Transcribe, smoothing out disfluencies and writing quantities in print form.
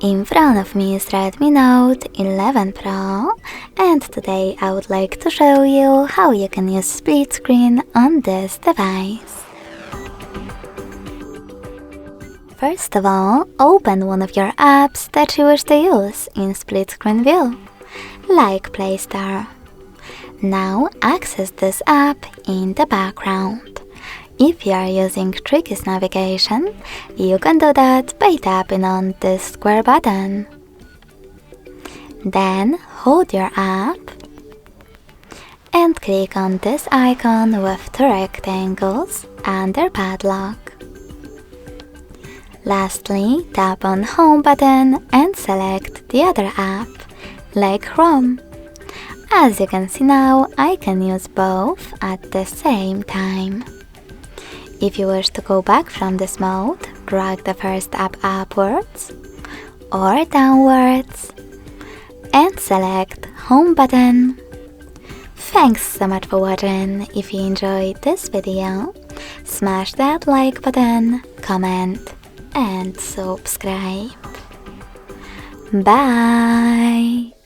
In front of me is Redmi Note 11 Pro, and today I would like to show you how you can use split screen on this device. First of all, open one of your apps that you wish to use in split screen view, like Play Store. Now access this app in the background. If you are using Tricky's navigation, you can do that by tapping on this square button. Then hold your app and click on this icon with two rectangles under padlock. Lastly, tap on Home button and select the other app, like Chrome. As you can see now, I can use both at the same time. If you wish to go back from this mode, drag the first app upwards or downwards and select Home button. Thanks so much for watching. If you enjoyed this video, smash that like button, comment and subscribe. Bye!